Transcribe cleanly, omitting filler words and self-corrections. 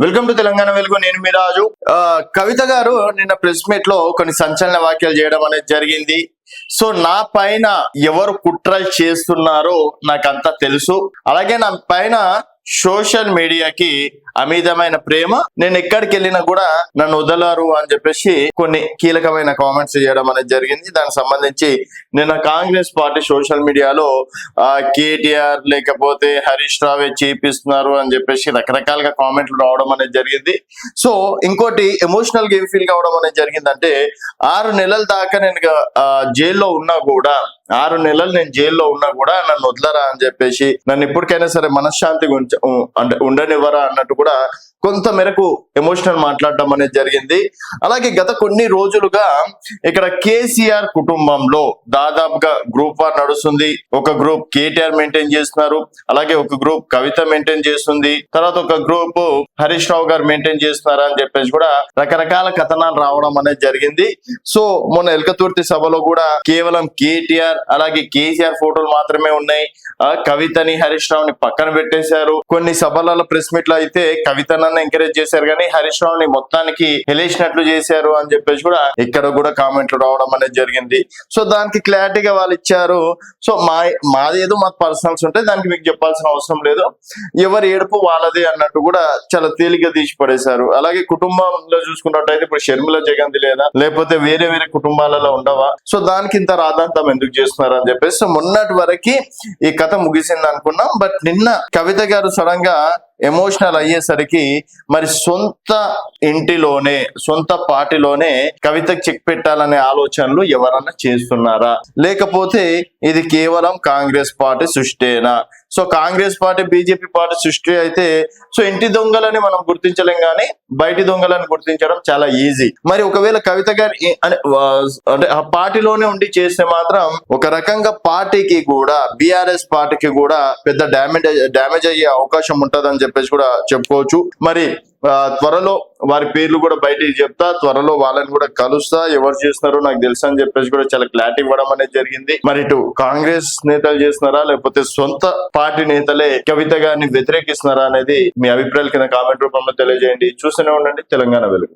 Welcome to Telangana వెలుగు. నేను మీ రాజు. కవిత గారు నిన్న ప్రెస్ మీట్ లో కొన్ని సంచలన వ్యాఖ్యలు చేయడం అనేది జరిగింది. సో నా పైన ఎవరు కుట్రలు చేస్తున్నారో నాకంతా తెలుసు. అలాగే నా పైన సోషల్ మీడియాకి అమితమైన ప్రేమ, నేను ఎక్కడికి వెళ్ళినా కూడా నన్ను వదలరు అని చెప్పేసి కొన్ని కీలకమైన కామెంట్స్ చేయడం అనేది జరిగింది. దానికి సంబంధించి నిన్న కాంగ్రెస్ పార్టీ సోషల్ మీడియాలో కేటీఆర్ లేకపోతే హరీష్ రావే చేపిస్తున్నారు అని చెప్పేసి రకరకాలుగా కామెంట్లు రావడం అనేది జరిగింది. సో ఇంకోటి ఎమోషనల్ గా ఏం ఫీల్ కావడం అనేది జరిగిందంటే 6 నెలల దాకా నేను జైల్లో ఉన్నా కూడా 6 నెలలు నేను జైల్లో ఉన్నా కూడా నన్ను వదలరా అని చెప్పేసి, నన్ను ఇప్పటికైనా సరే మనశ్శాంతి అంటే ఉండనివ్వరా అన్నట్టు కూడా కొంత మేరకు ఎమోషనల్ మాట్లాడటం అనేది జరిగింది. అలాగే గత కొన్ని రోజులుగా ఇక్కడ కేసీఆర్ కుటుంబంలో దాదాపుగా గ్రూప్ 1 నడుస్తుంది. ఒక గ్రూప్ కేటీఆర్ మెయింటైన్ చేస్తున్నారు, అలాగే ఒక గ్రూప్ కవిత మెయింటైన్ చేస్తుంది, తర్వాత ఒక గ్రూప్ హరీష్ రావు గారు మెయింటైన్ చేస్తున్నారు అని చెప్పేసి కూడా రకరకాల కథనాలు రావడం అనేది జరిగింది. సో మొన్న ఎల్కతుర్తి సభలో కూడా కేవలం కేటీఆర్ అలాగే కేసీఆర్ ఫోటోలు మాత్రమే ఉన్నాయి. కవితని హరీష్ రావుని పక్కన పెట్టేశారు. కొన్ని సభలలో ప్రెస్ మీట్ లో అయితే కవితను ఎంకరేజ్ చేశారు కానీ హరీష్ రావుని మొత్తానికి హెలేసినట్లు చేశారు అని చెప్పేసి కూడా ఇక్కడ కూడా కామెంట్లు రావడం అనేది జరిగింది. సో దానికి క్లారిటీగా వాళ్ళు ఇచ్చారు. సో మాది ఏదో మాకు పర్సనల్స్ ఉంటాయి, దానికి మీకు చెప్పాల్సిన అవసరం లేదు, ఎవరి ఏడుపు వాళ్ళదే అన్నట్టు కూడా చాలా తేలిగ్గా తీసి పడేశారు. అలాగే కుటుంబంలో చూసుకున్నట్టయితే ఇప్పుడు షర్మిల జగన్ది లేదా లేకపోతే వేరే వేరే కుటుంబాలలో ఉండవా, సో దానికి ఇంత రాద్ధాంతం ఎందుకు చేస్తున్నారు అని చెప్పేసి సో మొన్నటి వరకు ఈ కథ ముగిసింది అనుకున్నాం. బట్ నిన్న కవిత గారు సడన్ గా ఎమోషనల్ అయ్యేసరికి మరి సొంత ఇంటిలోనే సొంత పార్టీలోనే కవితకు చెక్ పెట్టాలనే ఆలోచనలు ఎవరన్నా చేస్తున్నారా, లేకపోతే ఇది కేవలం కాంగ్రెస్ పార్టీ సృష్టినా? So Congress party BJP party సృష్టి అయితే సో ఇంటి దొంగలని మనం గుర్తించలేం కానీ బయటి దొంగలను గుర్తించడం చాలా ఈజీ. మరి ఒకవేళ కవిత గారు అంటే ఆ పార్టీలోనే ఉండి చేస్తే మాత్రం ఒక రకంగా పార్టీకి కూడా బీఆర్ఎస్ పార్టీకి కూడా పెద్ద డ్యామేజ్ అయ్యే అవకాశం ఉంటదని చెప్పేసి కూడా చెప్పుకోవచ్చు. మరి త్వరలో వారి పేర్లు కూడా బయటికి చెప్తా, త్వరలో వాళ్ళని కూడా కలుస్తా, ఎవరు చేస్తున్నారో నాకు తెలుసు అని చెప్పేసి కూడా చాలా క్లారిటీ ఇవ్వడం అనేది జరిగింది. మరి ఇటు కాంగ్రెస్ నేతలు చేస్తున్నారా లేకపోతే సొంత పార్టీ నేతలే కవిత గారిని వ్యతిరేకిస్తున్నారా అనేది మీ అభిప్రాయాలు కింద కామెంట్ రూపంలో తెలియజేయండి. చూస్తూనే ఉండండి తెలంగాణ వెలుగు.